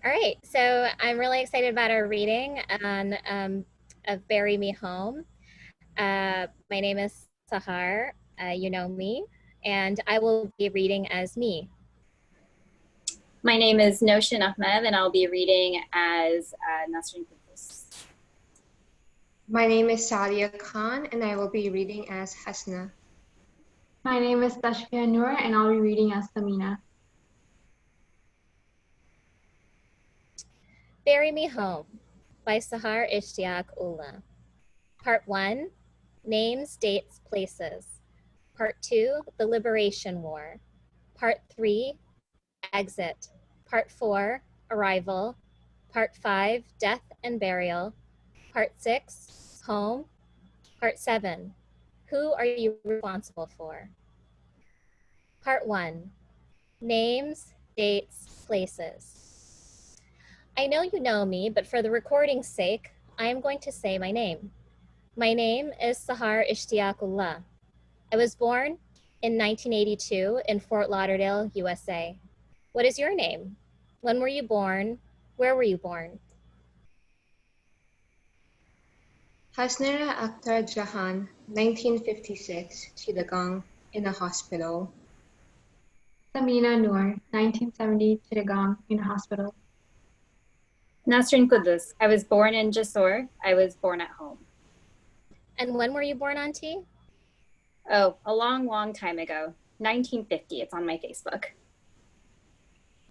All right, so I'm really excited about our reading on of Bury Me Home. My name is Sahar, you know me, and I will be reading as me. My name is Noshin Ahmed, and I'll be reading as Nasrin Kudus. My name is Sadia Khan, and I will be reading as Hasna. My name is Tashfia Noor, and I'll be reading as Samina. Bury Me Home by Sahar Ishtiaque Ullah. Part 1, Names, Dates, Places. Part 2, The Liberation War. Part 3, Exit. Part 4, Arrival. Part 5, Death and Burial. Part 6, Home. Part 7, Who are you responsible for? Part 1, Names, Dates, Places. I know you know me, but for the recording's sake, I am going to say my name. My name is Sahar Ishtiaqullah. I was born in 1982 in Fort Lauderdale, USA. What is your name? When were you born? Where were you born? Hasnera Akhtar Jahan, 1956, Chittagong, in a hospital. Samina Noor, 1970, Chittagong, in a hospital. Nasrin Kudus. I was born in Jessore. I was born at home. And when were you born, Auntie? Oh, a long, long time ago. 1950. It's on my Facebook.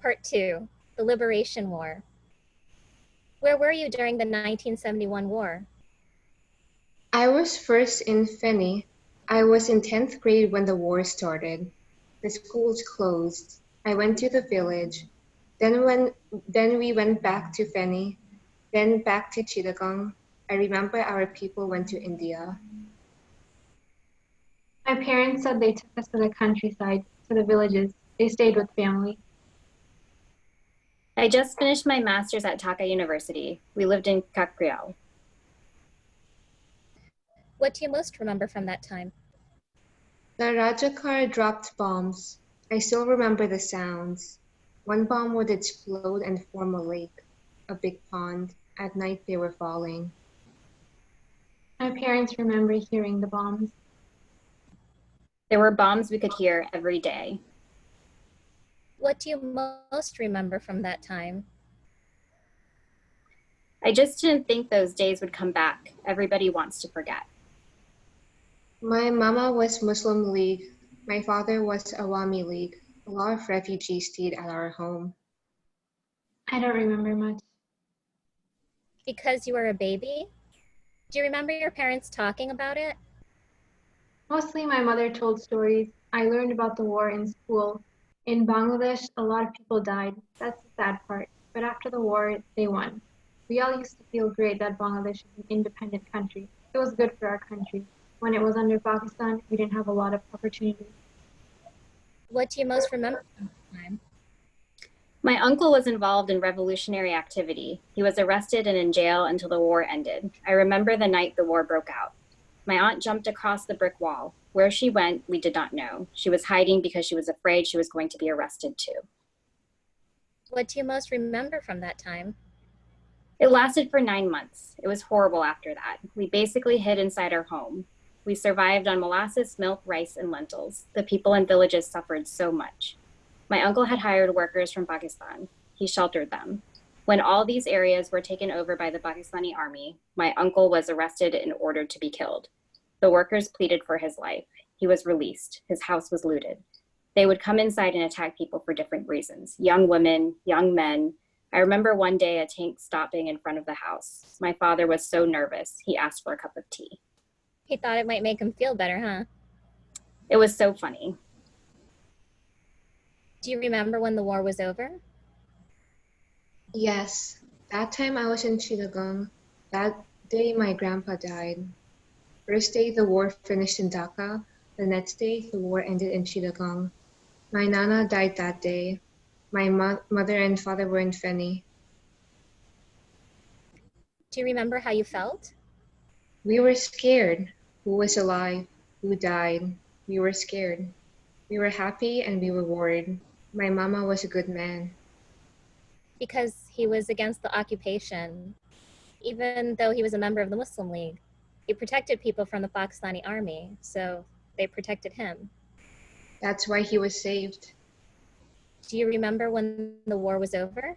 Part 2, The Liberation War. Where were you during the 1971 war? I was first in Feni. I was in 10th grade when the war started. The schools closed. I went to the village. Then we went back to Feni, then back to Chittagong. I remember our people went to India. My parents said they took us to the countryside, to the villages. They stayed with family. I just finished my master's at Dhaka University. We lived in Kakriyal. What do you most remember from that time? The Rajakar dropped bombs. I still remember the sounds. One bomb would explode and form a lake, a big pond. At night they were falling. My parents remember hearing the bombs. There were bombs we could hear every day. What do you most remember from that time? I just didn't think those days would come back. Everybody wants to forget. My mama was Muslim League. My father was Awami League. A lot of refugees stayed at our home. I don't remember much. Because you were a baby? Do you remember your parents talking about it? Mostly my mother told stories. I learned about the war in school. In Bangladesh, a lot of people died. That's the sad part. But after the war, they won. We all used to feel great that Bangladesh is an independent country. It was good for our country. When it was under Pakistan, we didn't have a lot of opportunities. What do you most remember from that time? My uncle was involved in revolutionary activity. He was arrested and in jail until the war ended. I remember the night the war broke out. My aunt jumped across the brick wall. Where she went, we did not know. She was hiding because she was afraid she was going to be arrested too. What do you most remember from that time? It lasted for 9 months. It was horrible after that. We basically hid inside our home. We survived on molasses, milk, rice, and lentils. The people in villages suffered so much. My uncle had hired workers from Pakistan. He sheltered them. When all these areas were taken over by the Pakistani army, my uncle was arrested and ordered to be killed. The workers pleaded for his life. He was released. His house was looted. They would come inside and attack people for different reasons. Young women, young men. I remember one day a tank stopping in front of the house. My father was so nervous, he asked for a cup of tea. He thought it might make him feel better, huh? It was so funny. Do you remember when the war was over? Yes, that time I was in Chittagong. That day my grandpa died. First day the war finished in Dhaka. The next day the war ended in Chittagong. My nana died that day. My mother and father were in Feni. Do you remember how you felt? We were scared. Who was alive? Who died? We were scared. We were happy and we were worried. My mama was a good man. Because he was against the occupation, even though he was a member of the Muslim League. He protected people from the Pakistani army, so they protected him. That's why he was saved. Do you remember when the war was over?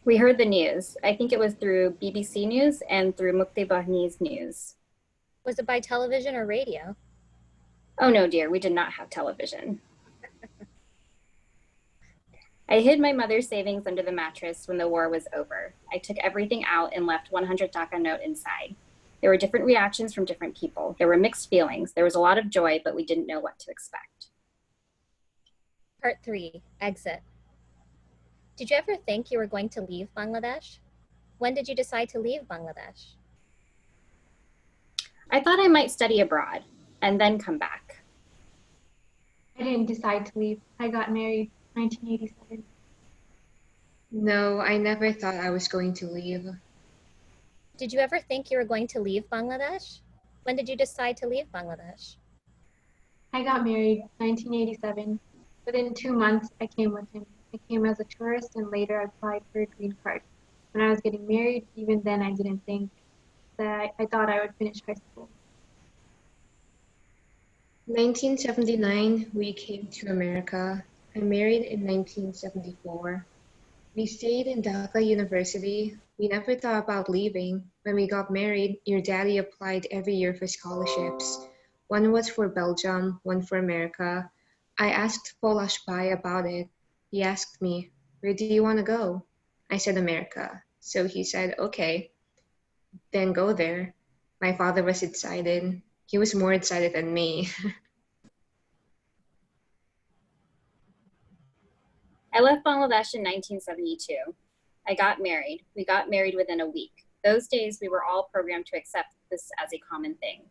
We heard the news. I think it was through BBC News and through Mukti Bahni's news. Was it by television or radio? Oh no, dear, we did not have television. I hid my mother's savings under the mattress when the war was over. I took everything out and left 100 taka note inside. There were different reactions from different people. There were mixed feelings. There was a lot of joy, but we didn't know what to expect. Part 3, Exit. Did you ever think you were going to leave Bangladesh? When did you decide to leave Bangladesh? I thought I might study abroad and then come back. I didn't decide to leave. I got married 1987. No, I never thought I was going to leave. Did you ever think you were going to leave Bangladesh? When did you decide to leave Bangladesh? I got married 1987. Within 2 months, I came with him. I came as a tourist and later I applied for a green card. When I was getting married, even then I didn't think that I thought I would finish high school. 1979, we came to America. I married in 1974. We stayed in Dhaka University. We never thought about leaving. When we got married, your daddy applied every year for scholarships. One was for Belgium, one for America. I asked Polash Bai about it. He asked me, "Where do you want to go?" I said, "America." So he said, "Okay, then go there." My father was excited. He was more excited than me. I left Bangladesh in 1972. I got married. We got married within a week. Those days, we were all programmed to accept this as a common thing.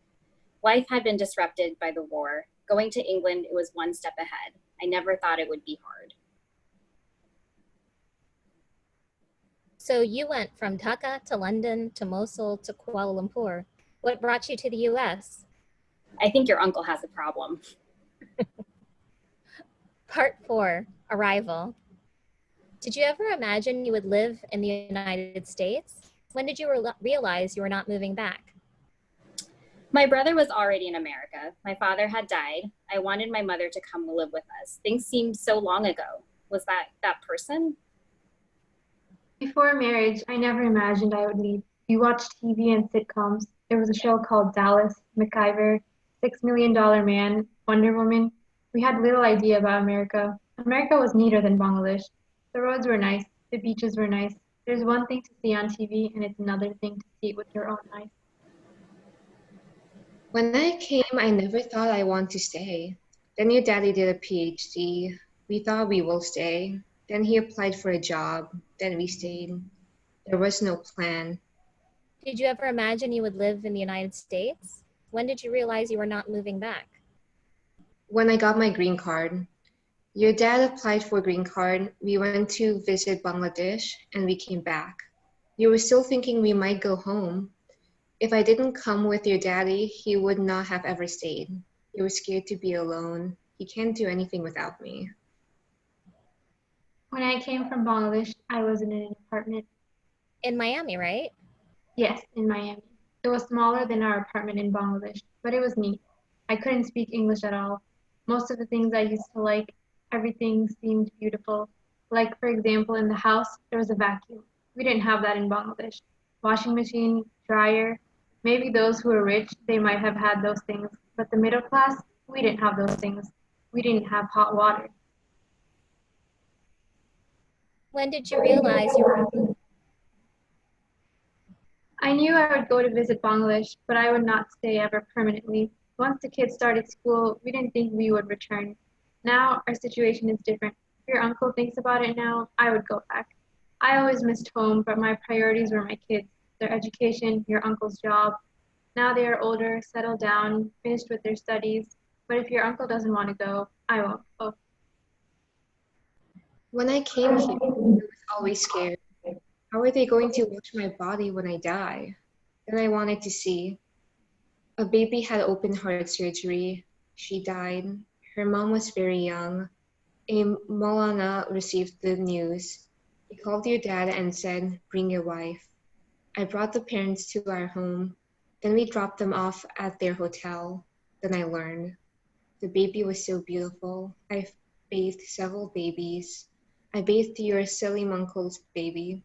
Life had been disrupted by the war. Going to England, it was one step ahead. I never thought it would be hard. So you went from Dhaka to London to Mosul to Kuala Lumpur. What brought you to the US? I think your uncle has a problem. Part 4, Arrival. Did you ever imagine you would live in the United States? When did you realize you were not moving back? My brother was already in America. My father had died. I wanted my mother to come live with us. Things seemed so long ago. Was that person? Before marriage, I never imagined I would leave. We watched TV and sitcoms. There was a show called Dallas, MacGyver, $6 Million Man, Wonder Woman. We had little idea about America. America was neater than Bangladesh. The roads were nice. The beaches were nice. There's one thing to see on TV, and it's another thing to see it with your own eyes. When I came, I never thought I want to stay. Then your daddy did a PhD. We thought we will stay. Then he applied for a job. Then we stayed. There was no plan. Did you ever imagine you would live in the United States? When did you realize you were not moving back? When I got my green card, your dad applied for a green card. We went to visit Bangladesh and we came back. You were still thinking we might go home. If I didn't come with your daddy, he would not have ever stayed. He was scared to be alone. He can't do anything without me. When I came from Bangladesh, I was in an apartment. In Miami, right? Yes, in Miami. It was smaller than our apartment in Bangladesh, but it was neat. I couldn't speak English at all. Most of the things I used to like, everything seemed beautiful. Like, for example, in the house, there was a vacuum. We didn't have that in Bangladesh. Washing machine, dryer. Maybe those who were rich, they might have had those things. But the middle class, we didn't have those things. We didn't have hot water. When did you realize you were... I knew I would go to visit Bangladesh, but I would not stay ever permanently. Once the kids started school, we didn't think we would return. Now our situation is different. If your uncle thinks about it now, I would go back. I always missed home, but my priorities were my kids, their education, your uncle's job. Now they are older, settled down, finished with their studies. But if your uncle doesn't want to go, I won't go. When I came here, I was always scared. How are they going to watch my body when I die? Then I wanted to see. A baby had open heart surgery. She died. Her mom was very young. A Maulana received the news. He called your dad and said, "Bring your wife." I brought the parents to our home. Then we dropped them off at their hotel. Then I learned. The baby was so beautiful. I bathed several babies. I bathed your silly uncle's baby.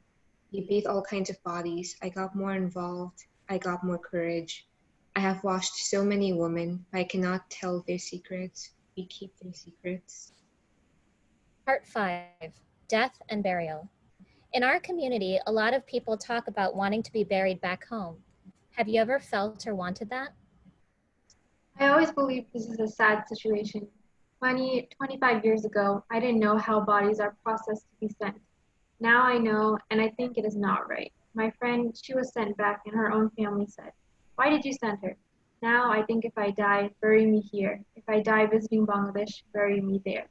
He bathed all kinds of bodies. I got more involved. I got more courage. I have washed so many women, but I cannot tell their secrets. We keep their secrets. Part 5, Death and Burial. In our community, a lot of people talk about wanting to be buried back home. Have you ever felt or wanted that? I always believed this is a sad situation. 25 years ago, I didn't know how bodies are processed to be sent. Now I know, and I think it is not right. My friend, she was sent back, and her own family said, "Why did you send her?" Now I think if I die, bury me here. If I die visiting Bangladesh, bury me there.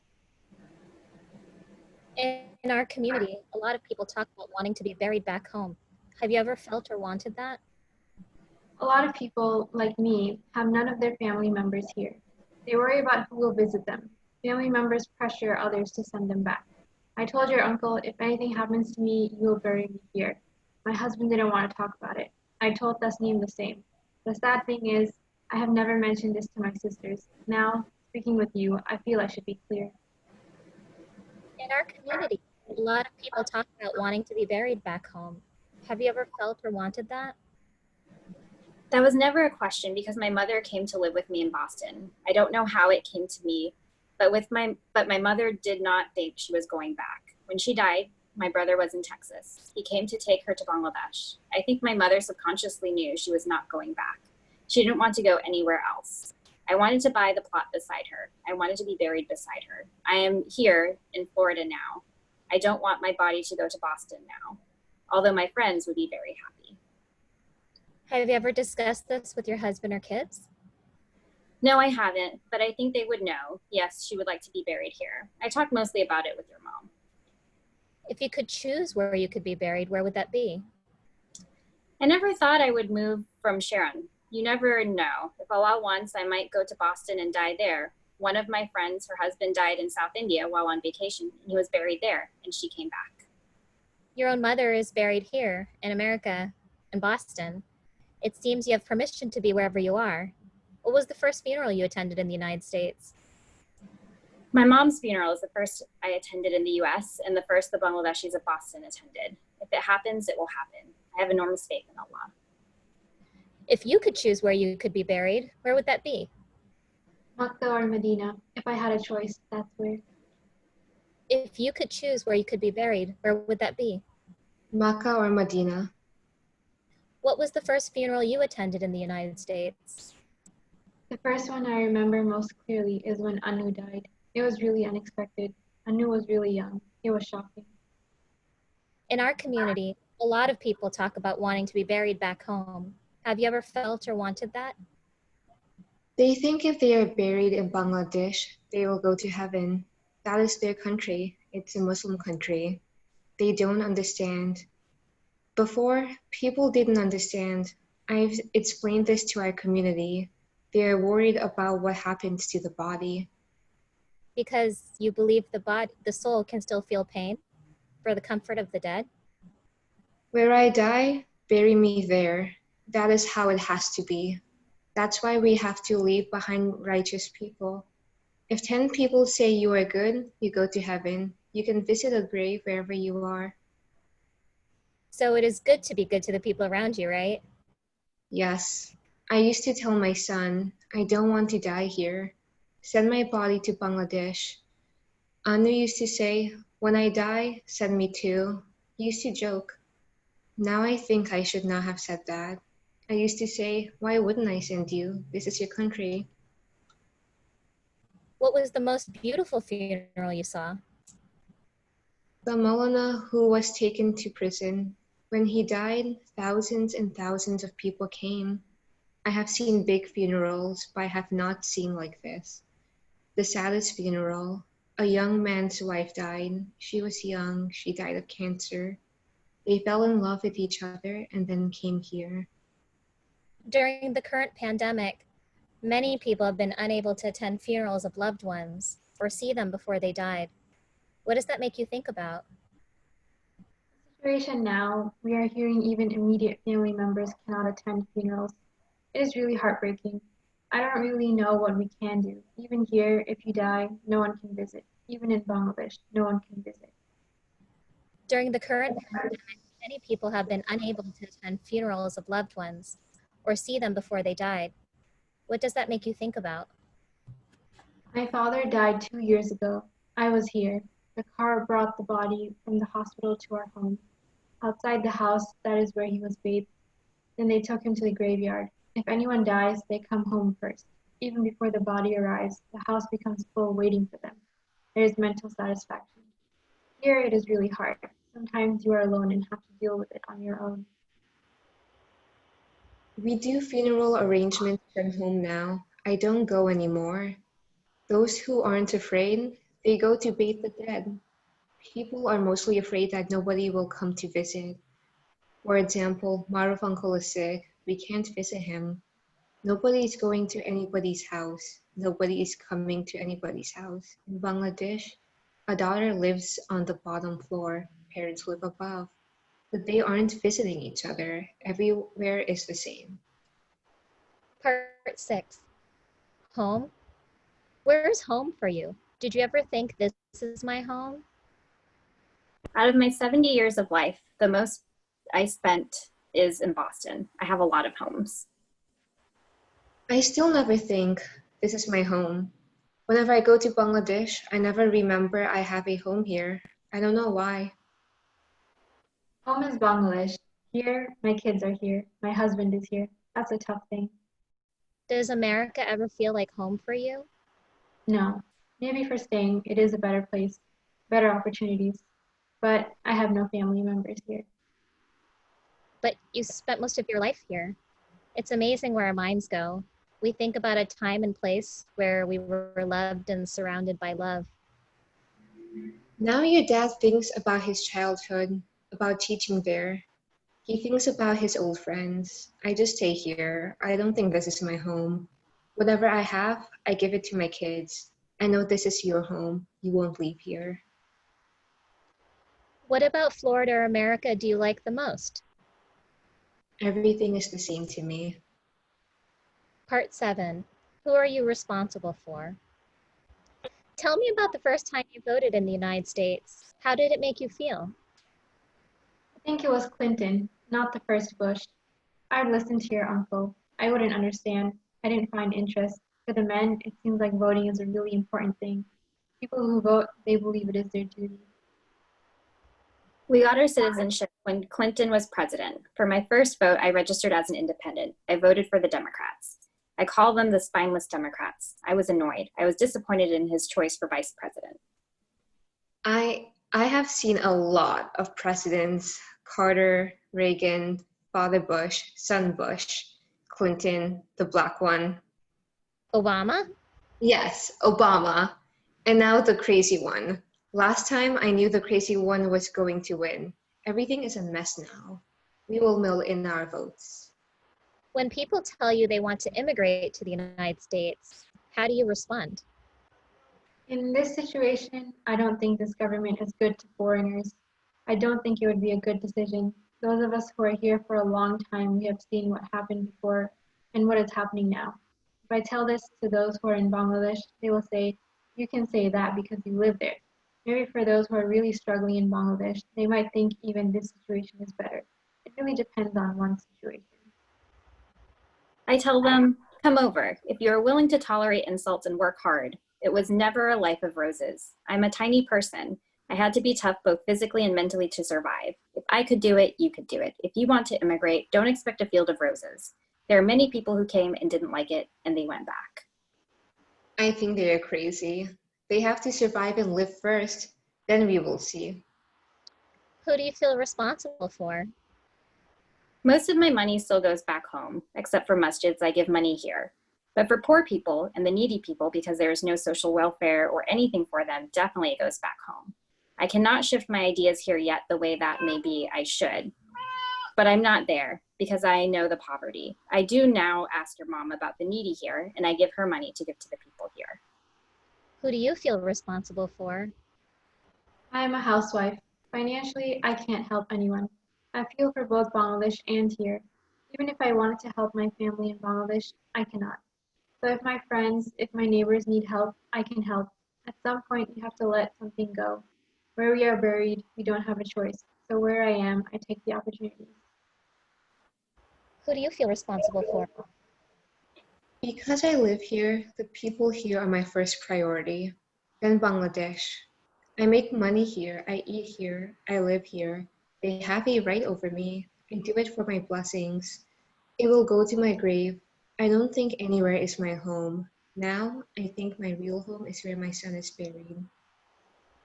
In our community, a lot of people talk about wanting to be buried back home. Have you ever felt or wanted that? A lot of people, like me, have none of their family members here. They worry about who will visit them. Family members pressure others to send them back. I told your uncle, if anything happens to me, you will bury me here. My husband didn't want to talk about it. I told Tasneem the same. The sad thing is, I have never mentioned this to my sisters. Now, speaking with you, I feel I should be clear. In our community, a lot of people talk about wanting to be buried back home. Have you ever felt or wanted that? That was never a question because my mother came to live with me in Boston. I don't know how it came to me, but my mother did not think she was going back. When she died, my brother was in Texas. He came to take her to Bangladesh. I think my mother subconsciously knew she was not going back. She didn't want to go anywhere else. I wanted to buy the plot beside her. I wanted to be buried beside her. I am here in Florida now. I don't want my body to go to Boston now, although my friends would be very happy. Have you ever discussed this with your husband or kids? No, I haven't, but I think they would know. Yes, she would like to be buried here. I talked mostly about it with your mom. If you could choose where you could be buried, where would that be? I never thought I would move from Sharon. You never know. If Allah wants, I might go to Boston and die there. One of my friends, her husband died in South India while on vacation, and he was buried there, and she came back. Your own mother is buried here in America, in Boston. It seems you have permission to be wherever you are. What was the first funeral you attended in the United States? My mom's funeral is the first I attended in the US and the first the Bangladeshis of Boston attended. If it happens, it will happen. I have enormous faith in Allah. If you could choose where you could be buried, where would that be? Makkah or Medina, if I had a choice, that's where. If you could choose where you could be buried, where would that be? Makkah or Medina? What was the first funeral you attended in the United States? The first one I remember most clearly is when Anu died. It was really unexpected. Anu was really young. It was shocking. In our community, a lot of people talk about wanting to be buried back home. Have you ever felt or wanted that? They think if they are buried in Bangladesh, they will go to heaven. That is their country. It's a Muslim country. They don't understand. Before, people didn't understand. I've explained this to our community. They are worried about what happens to the body. Because you believe the soul can still feel pain for the comfort of the dead? Where I die, bury me there. That is how it has to be. That's why we have to leave behind righteous people. If 10 people say you are good, you go to heaven. You can visit a grave wherever you are. So it is good to be good to the people around you, right? Yes. I used to tell my son, I don't want to die here. Send my body to Bangladesh. Anu used to say, when I die, send me too. He used to joke. Now I think I should not have said that. I used to say, why wouldn't I send you? This is your country. What was the most beautiful funeral you saw? The Maulana who was taken to prison. When he died, thousands and thousands of people came. I have seen big funerals, but I have not seen like this. The saddest funeral. A young man's wife died. She was young. She died of cancer. They fell in love with each other and then came here. During the current pandemic, many people have been unable to attend funerals of loved ones. or see them before they died. What does that make you think about? Situation now, we are hearing even immediate family members cannot attend funerals. It is really heartbreaking. I don't really know what we can do. Even here, if you die, no one can visit. Even in Bangladesh, no one can visit. During the current pandemic, many people have been unable to attend funerals of loved ones or see them before they died. What does that make you think about? My father died 2 years ago. I was here. The car brought the body from the hospital to our home. Outside the house, that is where he was bathed. Then they took him to the graveyard. If anyone dies, they come home first. Even before the body arrives, the house becomes full waiting for them. There is mental satisfaction. Here it is really hard. Sometimes you are alone and have to deal with it on your own. We do funeral arrangements from home now. I don't go anymore. Those who aren't afraid, they go to bathe the dead. People are mostly afraid that nobody will come to visit. For example, Maruf uncle is sick. We can't visit him. Nobody is going to anybody's house. Nobody is coming to anybody's house. In Bangladesh, a daughter lives on the bottom floor. Parents live above. But they aren't visiting each other. Everywhere is the same. Part 6. Home? Where's home for you? Did you ever think this is my home? Out of my 70 years of life, the most I spent is in Boston. I have a lot of homes. I still never think this is my home. Whenever I go to Bangladesh, I never remember I have a home here. I don't know why. Home is Bangladesh. Here, my kids are here. My husband is here. That's a tough thing. Does America ever feel like home for you? No. Maybe for staying, it is a better place, better opportunities. But I have no family members here. But you spent most of your life here. It's amazing where our minds go. We think about a time and place where we were loved and surrounded by love. Now your dad thinks about his childhood, about teaching there. He thinks about his old friends. I just stay here. I don't think this is my home. Whatever I have, I give it to my kids. I know this is your home. You won't leave here. What about Florida or America do you like the most? Everything is the same to me. Part 7. Who are you responsible for? Tell me about the first time you voted in the United States. How did it make you feel? I think it was Clinton, not the first Bush. I'd listen to your uncle. I wouldn't understand. I didn't find interest. For the men, it seems like voting is a really important thing. People who vote, they believe it is their duty. We got our citizenship when Clinton was president. For my first vote, I registered as an independent. I voted for the Democrats. I call them the spineless Democrats. I was annoyed. I was disappointed in his choice for vice president. I have seen a lot of presidents: Carter, Reagan, Father Bush, son Bush, Clinton, the black one. Obama? Yes, Obama. And now the crazy one. Last time I knew the crazy one was going to win. Everything is a mess now. We will mail in our votes. When people tell you they want to immigrate to the United States, how do you respond? In this situation, I don't think this government is good to foreigners. I don't think it would be a good decision. Those of us who are here for a long time, we have seen what happened before and what is happening now. If I tell this to those who are in Bangladesh, they will say, you can say that because you live there. Maybe for those who are really struggling in Bangladesh, they might think even this situation is better. It really depends on one situation. I tell them, come over. If you are willing to tolerate insults and work hard, it was never a life of roses. I'm a tiny person. I had to be tough both physically and mentally to survive. If I could do it, you could do it. If you want to immigrate, don't expect a field of roses. There are many people who came and didn't like it, and they went back. I think they are crazy. They have to survive and live first. Then we will see. Who do you feel responsible for? Most of my money still goes back home, except for masjids. I give money here. But for poor people and the needy people, because there is no social welfare or anything for them, definitely it goes back home. I cannot shift my ideas here yet the way that maybe I should. But I'm not there because I know the poverty. I do now ask your mom about the needy here, and I give her money to give to the people here. Who do you feel responsible for? I am a housewife. Financially, I can't help anyone. I feel for both Bangladesh and here. Even if I wanted to help my family in Bangladesh, I cannot. So if my friends, if my neighbors need help, I can help. At some point, you have to let something go. Where we are buried, we don't have a choice. So where I am, I take the opportunities. Who do you feel responsible for? Because I live here, the people here are my first priority. Then Bangladesh. I make money here, I eat here, I live here. They have a right over me. I do it for my blessings. It will go to my grave. I don't think anywhere is my home. Now, I think my real home is where my son is buried.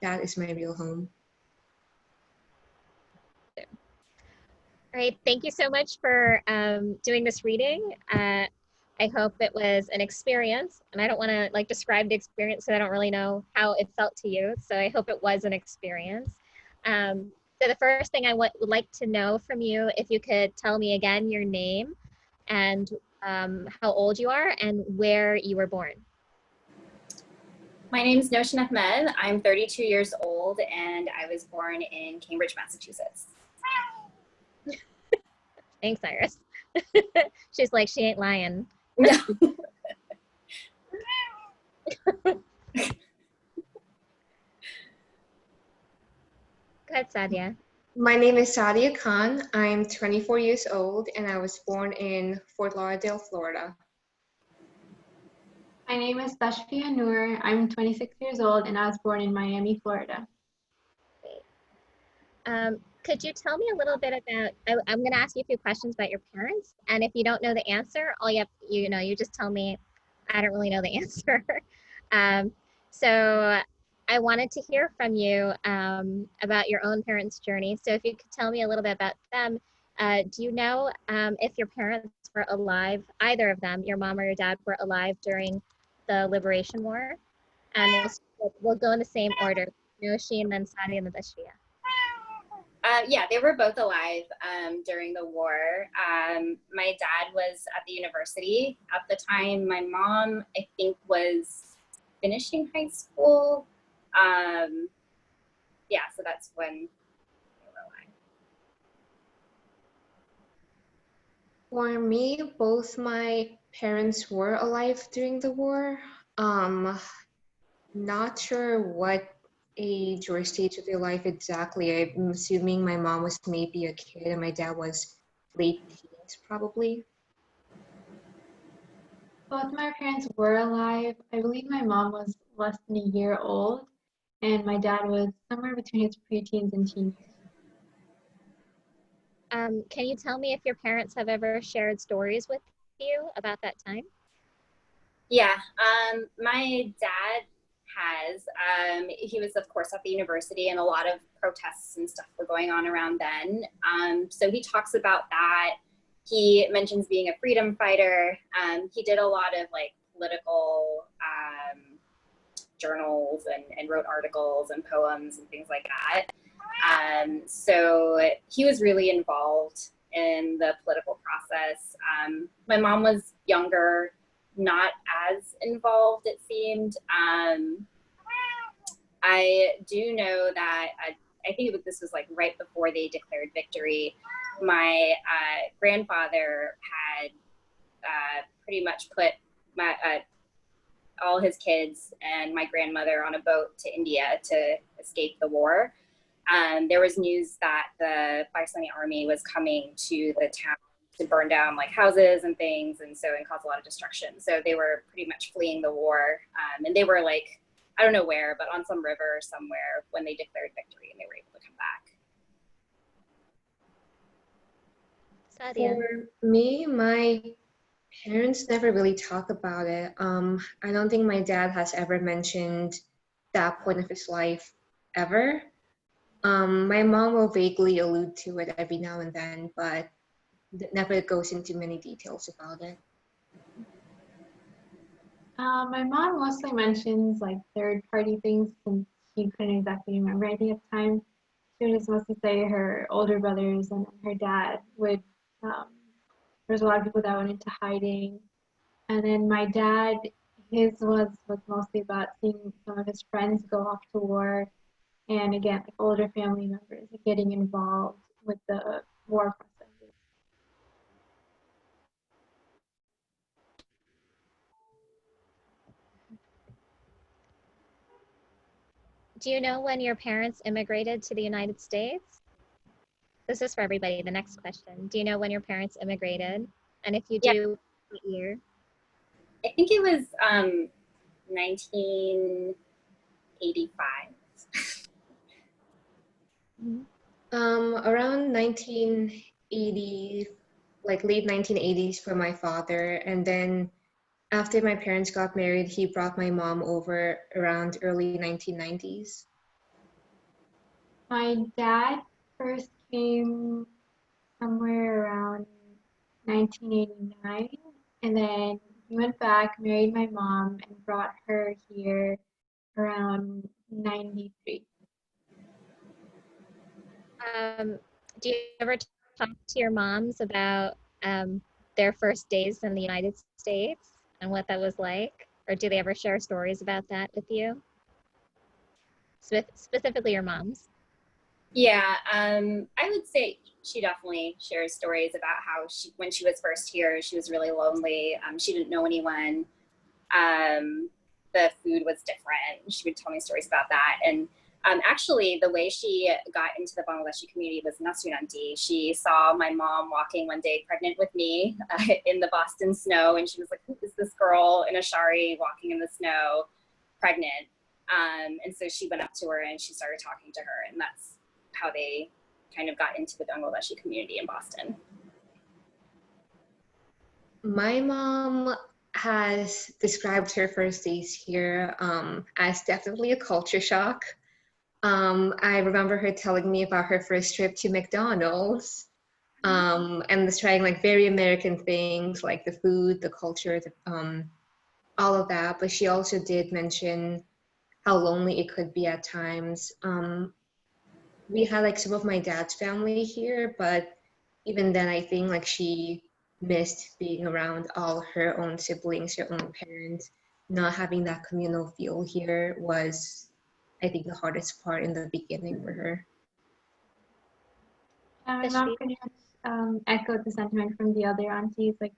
That is my real home. All right, thank you so much for doing this reading. I hope it was an experience, and I don't want to like describe the experience because I don't really know how it felt to you. So I hope it was an experience. So the first thing I would like to know from you, if you could tell me again your name and how old you are and where you were born. My name is Noshin Ahmed. I'm 32 years old and I was born in Cambridge, Massachusetts. Thanks, Iris. She's like, she ain't lying. No. Go ahead, Sadia. My name is Sadia Khan. I'm 24 years old and I was born in Fort Lauderdale, Florida. My name is Tashfia Noor. I'm 26 years old and I was born in Miami, Florida. Could you tell me a little bit about, I'm going to ask you a few questions about your parents, and if you don't know the answer, all you just tell me, I don't really know the answer. So I wanted to hear from you about your own parents' journey. So if you could tell me a little bit about them, do you know if your parents were alive, either of them, your mom or your dad, were alive during the Liberation War? And we'll go in the same order, Noshi and then Sadia and then Tashfia. Yeah, they were both alive during the war. My dad was at the university at the time. My mom, I think, was finishing high school. Yeah, so that's when they were alive. For me, both my parents were alive during the war. Not sure what age or stage of their life exactly. I'm assuming my mom was maybe a kid and my dad was late teens, probably. Both my parents were alive. I believe my mom was less than a year old and my dad was somewhere between his preteens and teens. Can you tell me if your parents have ever shared stories with you about that time? Yeah, my dad has. He was, of course, at the university, and a lot of protests and stuff were going on around then. So he talks about that. He mentions being a freedom fighter. He did a lot of like political journals and wrote articles and poems and things like that. So he was really involved in the political process. My mom was younger, not as involved, it seemed. I do know that I think this was like right before they declared victory. My grandfather had pretty much put all his kids and my grandmother on a boat to India to escape the war. There was news that the Pakistani army was coming to the town to burn down like houses and things, and cause a lot of destruction. So they were pretty much fleeing the war, and they were like, I don't know where, but on some river somewhere when they declared victory, and they were able to come back. Sadia. For me, my parents never really talk about it. I don't think my dad has ever mentioned that point of his life ever. My mom will vaguely allude to it every now and then, but never goes into many details about it. My mom mostly mentions like third-party things since she couldn't exactly remember anything at the time. She would just mostly say her older brothers and her dad would. There was a lot of people that went into hiding, and then my dad, his was mostly about seeing some of his friends go off to war, and again, like older family members getting involved with the war processes. Do you know when your parents immigrated to the United States? This is for everybody. The next question. Do you know when your parents immigrated? And if you Yeah. do, what year? I think it was 1985. Around 1980, like late 1980s for my father. And then after my parents got married, he brought my mom over around early 1990s. My dad first came somewhere around 1989, and then he went back, married my mom, and brought her here around 93. Do you ever talk to your moms about their first days in the United States and what that was like? Or do they ever share stories about that with you? Specifically your moms. Yeah, I would say she definitely shares stories about how when she was first here, she was really lonely. She didn't know anyone. The food was different. She would tell me stories about that. And actually, the way she got into the Bangladeshi community was Nasunanti. She saw my mom walking one day pregnant with me in the Boston snow, and she was like, "Who is this girl in a shari walking in the snow, pregnant?" And so she went up to her and she started talking to her, and that's how they kind of got into the Bangladeshi community in Boston. My mom has described her first days here as definitely a culture shock. I remember her telling me about her first trip to McDonald's and was trying like very American things like the food, the culture, all of that. But she also did mention how lonely it could be at times. We had like some of my dad's family here, but even then, I think like she missed being around all her own siblings, her own parents. Not having that communal feel here was, I think, the hardest part in the beginning for her. My mom pretty much echoed the sentiment from the other aunties. Like,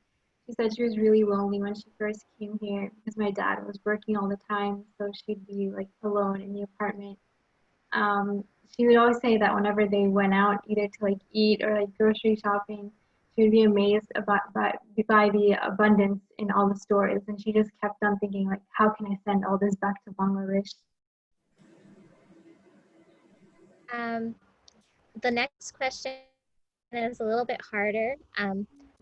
she said she was really lonely when she first came here because my dad was working all the time, so she'd be like alone in the apartment. She would always say that whenever they went out, either to like eat or like grocery shopping, she would be amazed by the abundance in all the stores, and she just kept on thinking like, how can I send all this back to Bangladesh? The next question is a little bit harder.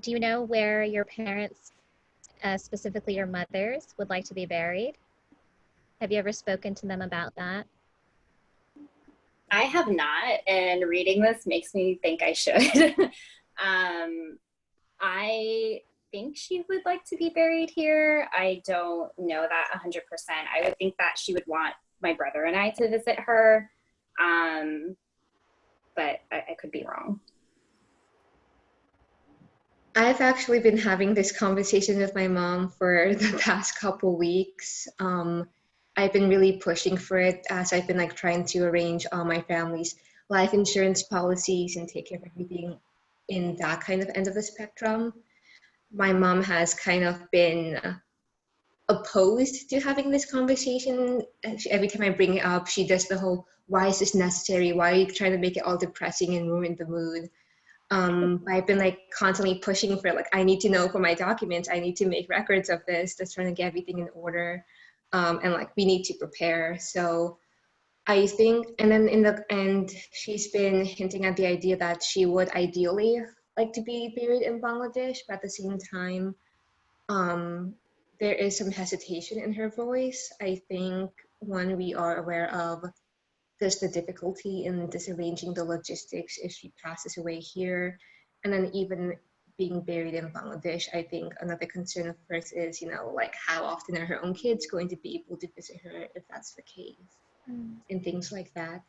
Do you know where your parents, specifically your mothers, would like to be buried? Have you ever spoken to them about that? I have not, and reading this makes me think I should. I think she would like to be buried here. I don't know that 100%. I would think that she would want my brother and I to visit her, but I could be wrong. I've actually been having this conversation with my mom for the past couple weeks. I've been really pushing for it as I've been like trying to arrange all my family's life insurance policies and take care of everything in that kind of end of the spectrum. My mom has kind of been opposed to having this conversation. Every time I bring it up, she does the whole, why is this necessary? Why are you trying to make it all depressing and ruin the mood? I've been like constantly pushing for like, I need to know for my documents, I need to make records of this, just trying to get everything in order. And like, we need to prepare. So I think, and then in the end, she's been hinting at the idea that she would ideally like to be buried in Bangladesh, but at the same time, there is some hesitation in her voice. I think one, we are aware of just the difficulty in disarranging the logistics if she passes away here. And then even being buried in Bangladesh, I think another concern of hers is, you know, like how often are her own kids going to be able to visit her if that's the case, and things like that.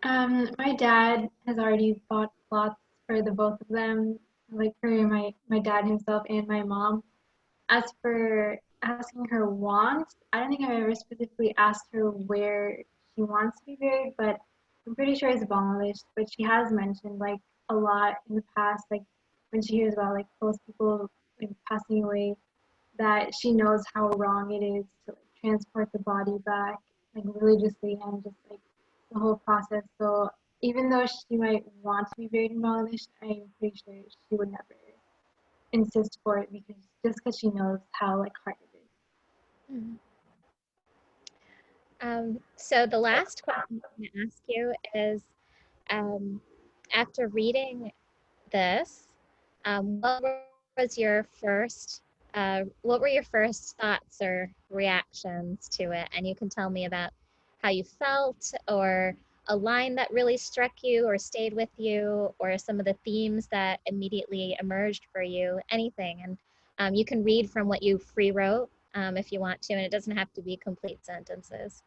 My dad has already bought plots for the both of them, like for my dad himself and my mom. as for asking her wants, I don't think I've ever specifically asked her where she wants to be buried, but I'm pretty sure it's Bangladesh. But she has mentioned like a lot in the past, like when she hears about like close people like passing away, that she knows how wrong it is to like transport the body back like religiously and just like the whole process. So even though she might want to be buried in Bangladesh, I'm pretty sure she would never insist for it because she knows how like hard it is. Mhm. So the last question I'm going to ask you is, um, after reading this, what was your first, what were your first thoughts or reactions to it? And you can tell me about how you felt, or a line that really struck you or stayed with you, or some of the themes that immediately emerged for you, anything. And you can read from what you free wrote if you want to, and it doesn't have to be complete sentences.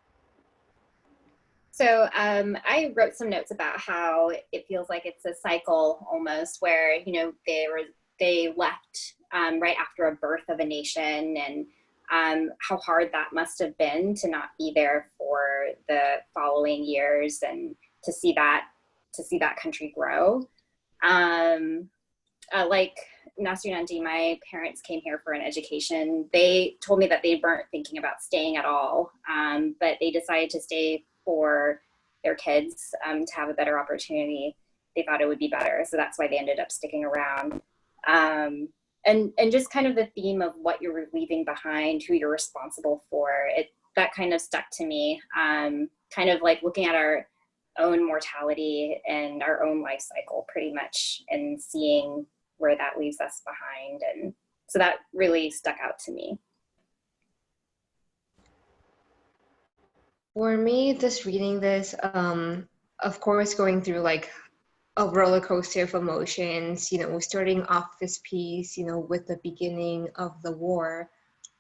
So I wrote some notes about how it feels like it's a cycle almost, where they left right after a birth of a nation, and how hard that must have been to not be there for the following years and to see that country grow. Like Nasir Nandi, my parents came here for an education. They told me that they weren't thinking about staying at all, but they decided to stay for their kids to have a better opportunity. They thought it would be better, so that's why they ended up sticking around. And just kind of the theme of what you're leaving behind, who you're responsible for, that kind of stuck to me. Kind of like looking at our own mortality and our own life cycle, pretty much, and seeing where that leaves us behind. And so that really stuck out to me. For me, just reading this, of course, going through like a roller coaster of emotions, starting off this piece, with the beginning of the war,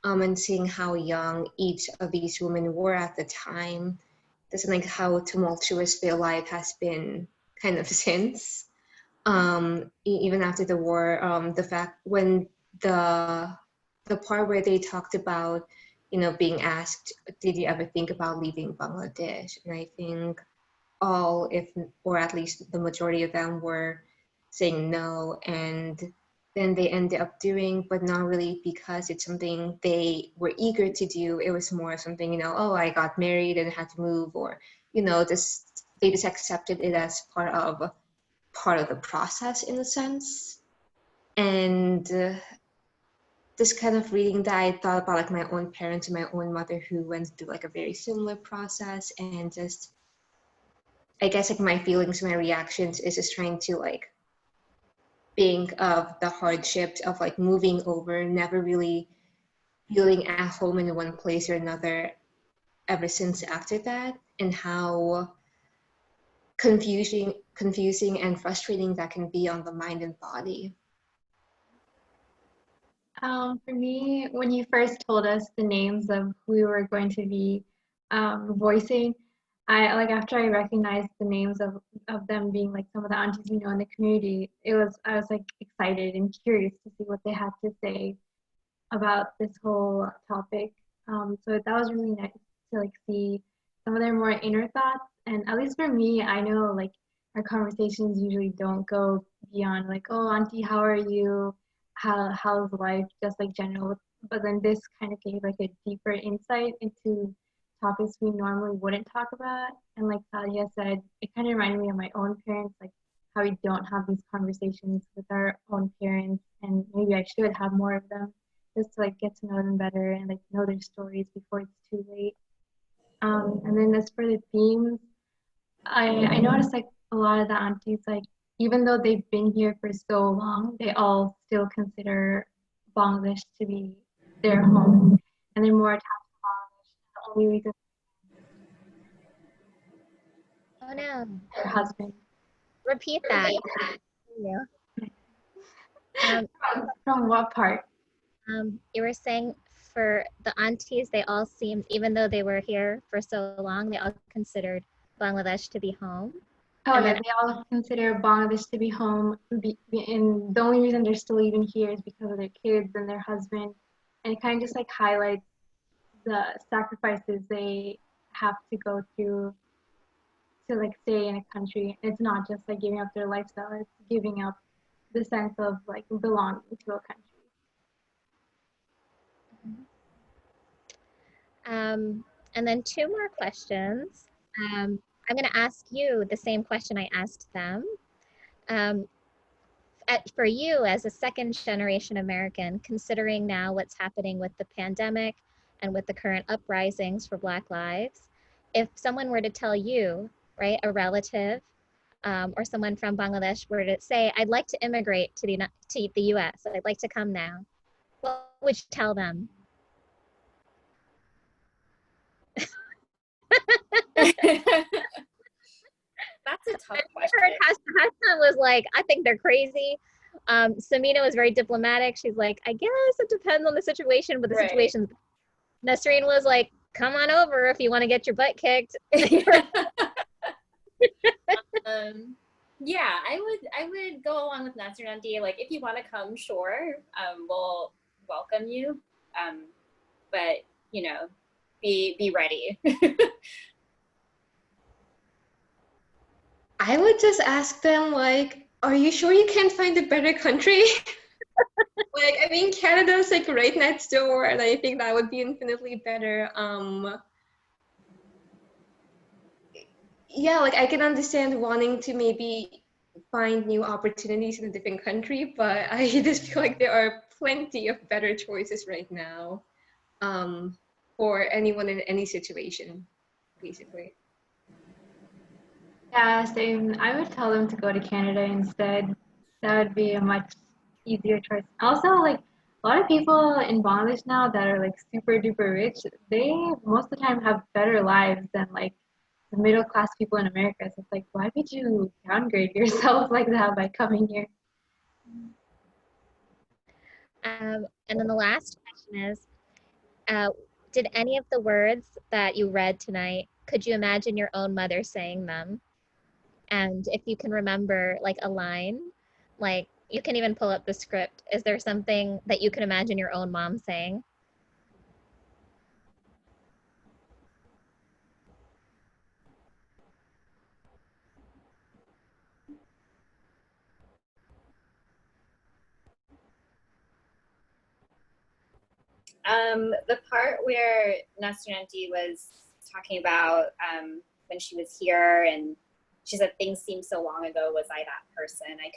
and seeing how young each of these women were at the time, just like how tumultuous their life has been kind of since, even after the war, the fact when the part where they talked about, being asked, did you ever think about leaving Bangladesh? And I think all, if or at least the majority of them, were saying no, and then they ended up doing, but not really because it's something they were eager to do. It was more something, oh, I got married and had to move, or just they just accepted it as part of the process in a sense. And this kind of reading that, I thought about like my own parents and my own mother, who went through like a very similar process, and just, I guess, like my feelings, my reactions is just trying to like think of the hardships of like moving over, never really feeling at home in one place or another ever since after that, and how confusing and frustrating that can be on the mind and body. For me, when you first told us the names of who we were going to be voicing, I like after I recognized the names of them being like some of the aunties we know in the community, I was like excited and curious to see what they had to say about this whole topic. So that was really nice to like see some of their more inner thoughts. And at least for me, I know like our conversations usually don't go beyond like, oh, auntie, how are you? How's life? Just like general. But then this kind of gave like a deeper insight into topics we normally wouldn't talk about. And like Talia said, it kind of reminded me of my own parents, like how we don't have these conversations with our own parents, and maybe I should have more of them, just to like get to know them better and like know their stories before it's too late. And then as for the themes, I noticed like a lot of the aunties, like even though they've been here for so long, they all still consider Bangladesh to be their home, and they're more attached to Bangladesh. The only reason Oh no, their husband. repeat that. Yeah. Um, From what part? you were saying for the aunties, they all seemed, even though they were here for so long, they all considered Bangladesh to be home. Oh, And yeah, then, they all consider Bangladesh to be home, and the only reason they're still even here is because of their kids and their husband. and it kind of just like highlights the sacrifices they have to go through to like stay in a country. It's not just like giving up their lifestyle, it's giving up the sense of like belonging to a country. And then two more questions. I'm going to ask you the same question I asked them. For you as a second generation American, considering now what's happening with the pandemic and with the current uprisings for Black lives, if someone were to tell you, right, a relative or someone from Bangladesh were to say, I'd like to immigrate to the US, I'd like to come now, what would you tell them? That's a tough question. I heard Hassan was like, I think they're crazy. Samina was very diplomatic. She's like, I guess it depends on the situation, but the situation. Nasreen was like, come on over if you want to get your butt kicked. Yeah, I would go along with Nasreen Auntie. Like, if you want to come, sure, we'll welcome you. But you know, be ready. I would just ask them, like, are you sure you can't find a better country? Like, I mean, Canada's like right next door, and I think that would be infinitely better. Yeah, like I can understand wanting to maybe find new opportunities in a different country, but I just feel like there are plenty of better choices right now, for anyone in any situation, basically. Yeah, same. I would tell them to go to Canada instead. That would be a much easier choice. Also, like a lot of people in Bangladesh now that are like super duper rich, they most of the time have better lives than like the middle class people in America. So it's like, why would you downgrade yourself like that by coming here? And then the last question is, did any of the words that you read tonight, could you imagine your own mother saying them? And if you can remember like a line, like you can even pull up the script. Is there something that you can imagine your own mom saying? The part where Nasreen Auntie was talking about when she was here, and she said things seem so long ago. Was I that person? I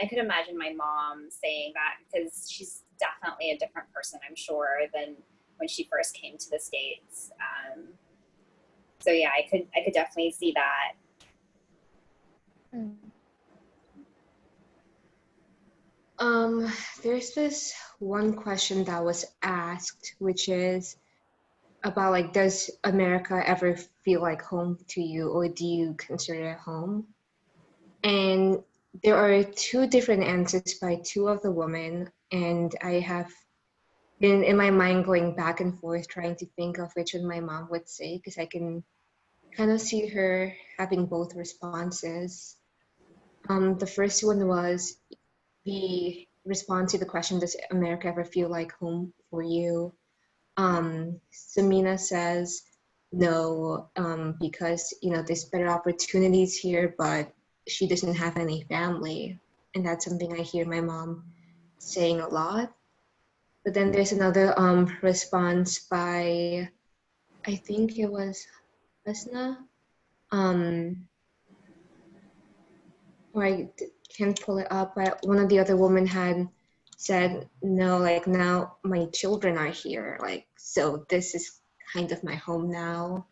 could imagine my mom saying that, because she's definitely a different person, I'm sure, than when she first came to the States. So yeah, I could definitely see that. There's this one question that was asked, which is about like, does America ever feel like home to you, or do you consider it home? And there are two different answers by two of the women, and I have been in my mind going back and forth trying to think of which one my mom would say, because I can kind of see her having both responses. The first one was the response to the question, does America ever feel like home for you? Samina says no, because there's better opportunities here, but she doesn't have any family, and that's something I hear my mom saying a lot. But then there's another response by, I think it was Asna, or can't pull it up, but one of the other women had said, no, like now my children are here, like, so this is kind of my home now.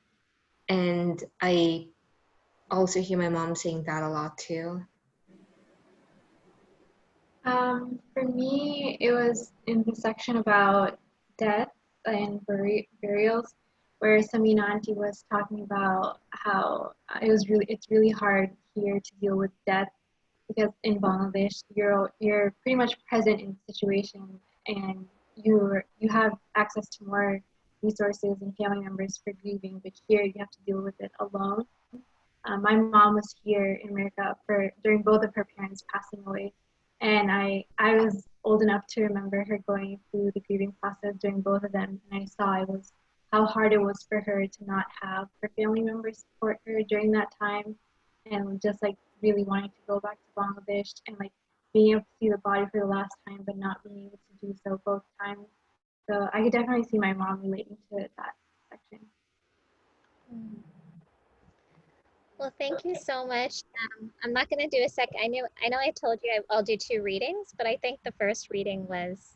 And I also hear my mom saying that a lot too. For me, it was in the section about death and burials, where Samina Auntie was talking about how it's really hard here to deal with death, because in Bangladesh you're pretty much present in the situation, and you have access to more resources and family members for grieving, but here you have to deal with it alone. My mom was here in America during both of her parents passing away, And I was old enough to remember her going through the grieving process during both of them, and I saw how hard it was for her to not have her family members support her during that time, and just like really wanting to go back to Bangladesh and like being able to see the body for the last time, but not being able to do so both times. So I could definitely see my mom relating to that section. Well, thank you so much. I'm not going to do a second. I know I told you I'll do 2 readings, but I think the first reading was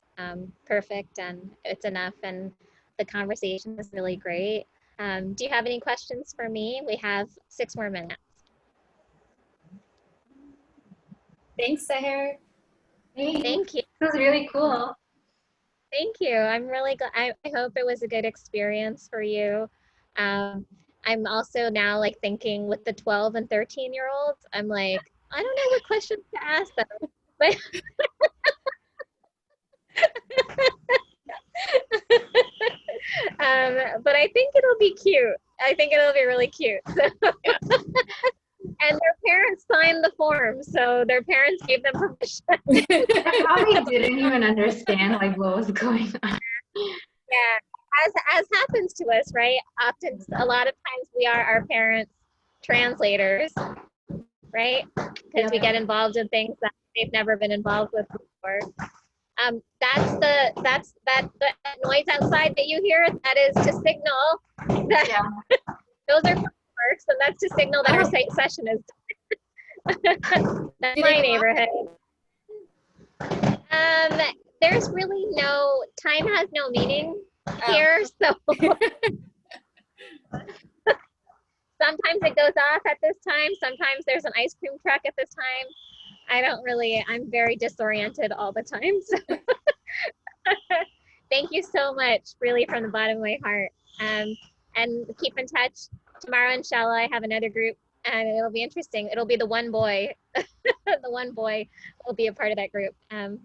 perfect and it's enough. And the conversation was really great. Do you have any questions for me? We have 6 more minutes. Thanks, Sahar. Thank you. This was really cool. Thank you. I'm really glad. I hope it was a good experience for you. I'm also now like thinking with the 12 and 13-year-olds, I'm like, I don't know what questions to ask them. But but I think it'll be cute. I think it'll be really cute. So. Yeah. And their parents signed the form, so their parents gave them permission. I probably didn't even understand like what was going on. Yeah, as happens to us, right? Often, a lot of times we are our parents' translators, right? Because we get involved in things that they've never been involved with before. That's the noise outside that you hear. That is to signal that those are fireworks, and that's to signal that our session is done. That's my neighborhood. There's really no time has no meaning here, so sometimes it goes off at this time. Sometimes there's an ice cream truck at this time. I'm very disoriented all the time. So. Thank you so much, really, from the bottom of my heart. And keep in touch. Tomorrow, inshallah, I have another group, and it'll be interesting. It'll be the one boy. The one boy will be a part of that group, and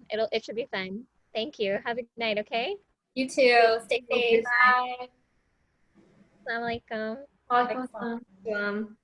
it should be fun. Thank you. Have a good night, okay? You too. Stay safe. Bye. Assalamu alaikum. Walaikum assalam.